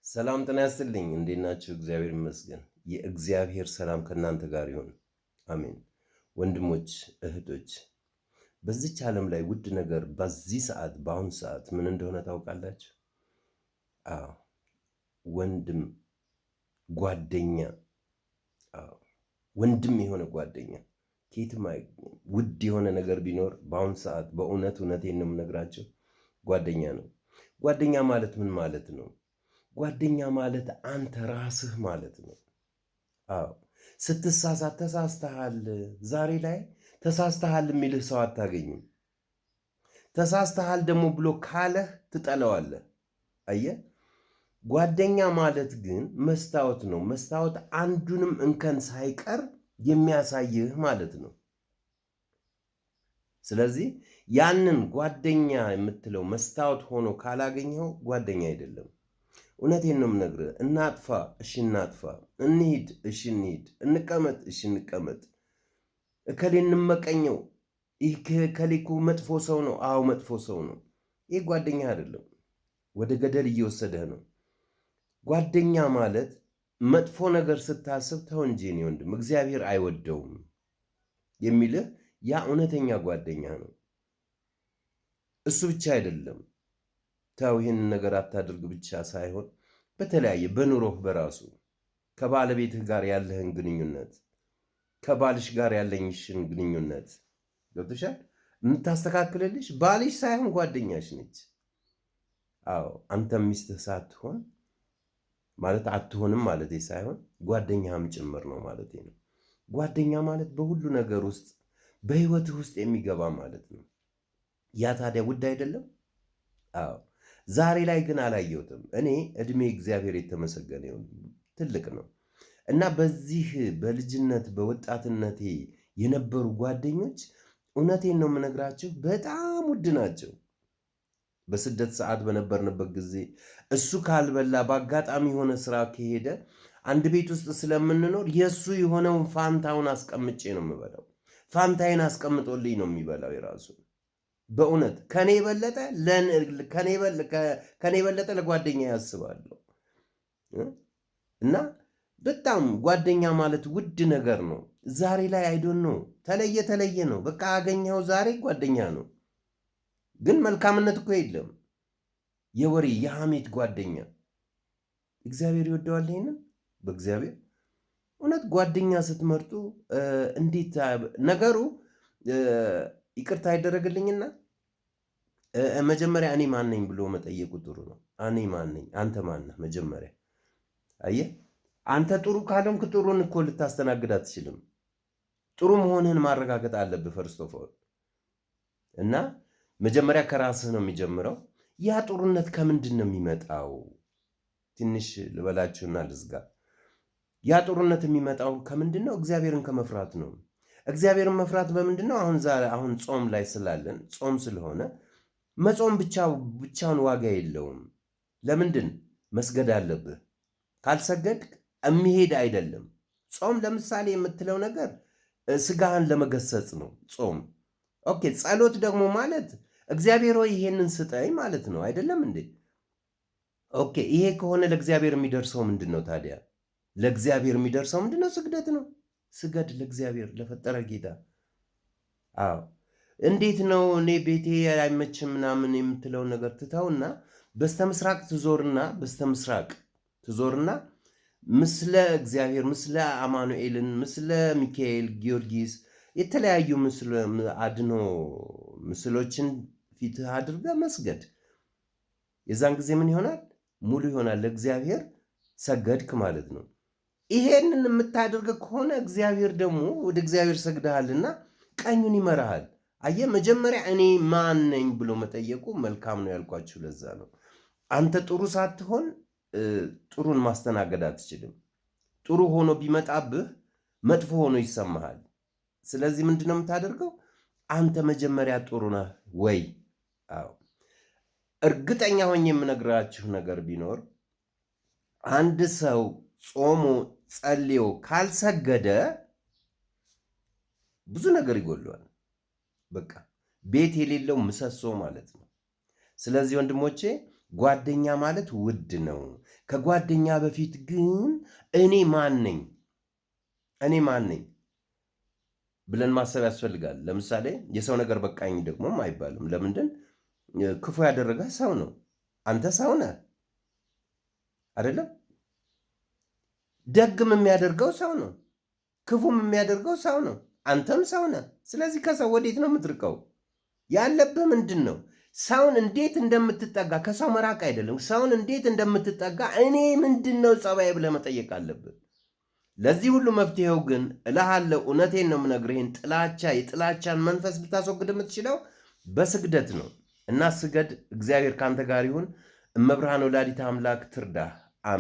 ሰላም ጤና ይስጥልኝ። እንዴት ናችሁ? እግዚአብሔር ይመስገን። የእግዚአብሔር ሰላም ከእናንተ ጋር ይሁን። አሜን። ወንድሞች እህቶች፣ በዚች ዓለም ላይ ውድ ነገር በዚህ ሰዓት በአሁኑ ሰዓት ምን እንደሆነ ታውቃላችሁ? አዎ፣ ወንድም፣ ጓደኛ። አዎ፣ ወንድም የሆነ ጓደኛ ከየትም አይገኝም። ውድ የሆነ ነገር ቢኖር በአሁኑ ሰዓት እውነቴን ነው የምነግራቸው፣ ጓደኛ ነው። ጓደኛ ማለት ምን ማለት ነው? ጓደኛ ማለት አንተ ራስህ ማለት ነው። አዎ፣ ስትሳሳት ተሳስተሃል፣ ዛሬ ላይ ተሳስተሃል የሚልህ ሰው አታገኝም። ተሳስተሃል ደግሞ ብሎ ካለህ ትጠለዋለህ። አየህ፣ ጓደኛ ማለት ግን መስታወት ነው። መስታወት አንዱንም እንከን ሳይቀር የሚያሳይህ ማለት ነው። ስለዚህ ያንን ጓደኛ የምትለው መስታወት ሆኖ ካላገኘኸው ጓደኛ አይደለም። እውነቴን ነው የምነግርህ። እናጥፋ፣ እሺ እናጥፋ፣ እንሂድ፣ እሺ እንሂድ፣ እንቀመጥ፣ እሺ እንቀመጥ፣ እከሌ እንመቀኘው፣ ይህ እከሌ እኮ መጥፎ ሰው ነው፣ አዎ መጥፎ ሰው ነው። ይህ ጓደኛ አይደለም፣ ወደ ገደል እየወሰደህ ነው። ጓደኛ ማለት መጥፎ ነገር ስታስብ ተው እንጂ የኔ ወንድም እግዚአብሔር አይወደውም የሚልህ ያ እውነተኛ ጓደኛ ነው። እሱ ብቻ አይደለም፣ ተው ይህንን ነገር አታድርግ ብቻ ሳይሆን በተለያየ በኑሮህ በራሱ ከባለቤትህ ጋር ያለህን ግንኙነት፣ ከባልሽ ጋር ያለኝሽን ግንኙነት ገብቶሻል የምታስተካክልልሽ ባልሽ ሳይሆን ጓደኛሽ ነች። አዎ፣ አንተም ሚስትህ ሳትሆን ማለት አትሆንም ማለት ሳይሆን ጓደኛህም ጭምር ነው ማለት ነው። ጓደኛ ማለት በሁሉ ነገር ውስጥ በህይወትህ ውስጥ የሚገባ ማለት ነው። ያ ታዲያ ውድ አይደለም? አዎ። ዛሬ ላይ ግን አላየሁትም። እኔ እድሜ እግዚአብሔር የተመሰገነ ይሁን ትልቅ ነው እና በዚህ በልጅነት በወጣትነቴ የነበሩ ጓደኞች እውነቴን ነው የምነግራችሁ በጣም ውድ ናቸው። በስደት ሰዓት በነበርንበት ጊዜ እሱ ካልበላ በአጋጣሚ የሆነ ስራ ከሄደ አንድ ቤት ውስጥ ስለምንኖር የእሱ የሆነውን ፋንታውን አስቀምጬ ነው የምበላው። ፋንታይን አስቀምጦልኝ ነው የሚበላው የራሱ። በእውነት ከኔ የበለጠ ለጓደኛ ያስባለሁ። እና በጣም ጓደኛ ማለት ውድ ነገር ነው። ዛሬ ላይ አይዶን ነው ተለየ ነው። በቃ አገኘኸው ዛሬ ጓደኛ ነው። ግን መልካምነት እኮ የለም። የወሬ የሐሜት ጓደኛ እግዚአብሔር ይወደዋል ይሄንን። በእግዚአብሔር እውነት ጓደኛ ስትመርጡ እንዴት ነገሩ ይቅርታ አይደረግልኝና መጀመሪያ እኔ ማን ነኝ ብሎ መጠየቁ ጥሩ ነው። እኔ ማን ነኝ? አንተ ማን ነህ? መጀመሪያ አየህ፣ አንተ ጥሩ ካልሆንክ ጥሩን እኮ ልታስተናግድ አትችልም። ጥሩ መሆንህን ማረጋገጥ አለብህ ፈርስት ኦፍ ኦል። እና መጀመሪያ ከራስህ ነው የሚጀምረው። ያ ጥሩነት ከምንድን ነው የሚመጣው? ትንሽ ልበላችሁና ልዝጋ። ያ ጥሩነት የሚመጣው ከምንድን ነው? እግዚአብሔርን ከመፍራት ነው። እግዚአብሔርን መፍራት በምንድን ነው? አሁን ጾም ላይ ስላለን ጾም ስለሆነ መጾም ብቻውን ዋጋ የለውም። ለምንድን መስገድ አለብህ። ካልሰገድክ የሚሄድ አይደለም። ጾም ለምሳሌ የምትለው ነገር ስጋህን ለመገሰጽ ነው ጾም። ኦኬ። ጸሎት ደግሞ ማለት እግዚአብሔር ሆይ ይሄንን ስጠኝ ማለት ነው አይደለም እንዴ? ኦኬ። ይሄ ከሆነ ለእግዚአብሔር የሚደርሰው ምንድን ነው ታዲያ? ለእግዚአብሔር የሚደርሰው ምንድን ነው? ስግደት ነው። ስገድ ለእግዚአብሔር ለፈጠረ ጌታ። አዎ። እንዴት ነው እኔ ቤቴ አይመችም ምናምን የምትለውን ነገር ትተውና በስተምስራቅ ትዞርና ምስለ እግዚአብሔር ምስለ አማኑኤልን ምስለ ሚካኤል ጊዮርጊስ የተለያዩ አድኖ ምስሎችን ፊትህ አድርገ መስገድ። የዛን ጊዜ ምን ይሆናል? ሙሉ ይሆናል። ለእግዚአብሔር ሰገድክ ማለት ነው። ይሄንን የምታደርግ ከሆነ እግዚአብሔር ደግሞ ወደ እግዚአብሔር ሰግደሃልና ቀኙን ይመራሃል። አየህ፣ መጀመሪያ እኔ ማን ነኝ ብሎ መጠየቁ መልካም ነው ያልኳችሁ ለዛ ነው። አንተ ጥሩ ሳትሆን ጥሩን ማስተናገድ አትችልም። ጥሩ ሆኖ ቢመጣብህ መጥፎ ሆኖ ይሰማሃል። ስለዚህ ምንድን ነው የምታደርገው? አንተ መጀመሪያ ጥሩ ነህ ወይ? አዎ። እርግጠኛ ሆኜ የምነግራችሁ ነገር ቢኖር አንድ ሰው ጾሞ ጸልዮ ካልሰገደ ብዙ ነገር ይጎለዋል። በቃ ቤት የሌለው ምሰሶ ማለት ነው። ስለዚህ ወንድሞቼ ጓደኛ ማለት ውድ ነው። ከጓደኛ በፊት ግን እኔ ማን ነኝ ብለን ማሰብ ያስፈልጋል። ለምሳሌ የሰው ነገር በቃኝ ደግሞም አይባልም። ለምንድን? ክፉ ያደረገ ሰው ነው። አንተ ሰው ነህ አይደለም? ደግም የሚያደርገው ሰው ነው። ክፉም የሚያደርገው ሰው ነው። አንተም ሰው ነህ። ስለዚህ ከሰው ወዴት ነው የምትርቀው? ያለብህ ምንድን ነው? ሰውን እንዴት እንደምትጠጋ፣ ከሰው መራቅ አይደለም፣ ሰውን እንዴት እንደምትጠጋ እኔ ምንድን ነው ጸባዬ ብለህ መጠየቅ አለብህ። ለዚህ ሁሉ መፍትሄው ግን እልሃለሁ፣ እውነቴን ነው የምነግርህ፣ የጥላቻን መንፈስ ልታስወግድ የምትችለው በስግደት ነው። እና ስገድ። እግዚአብሔር ከአንተ ጋር ይሁን። እመብርሃን ወላዲተ አምላክ ትርዳህ።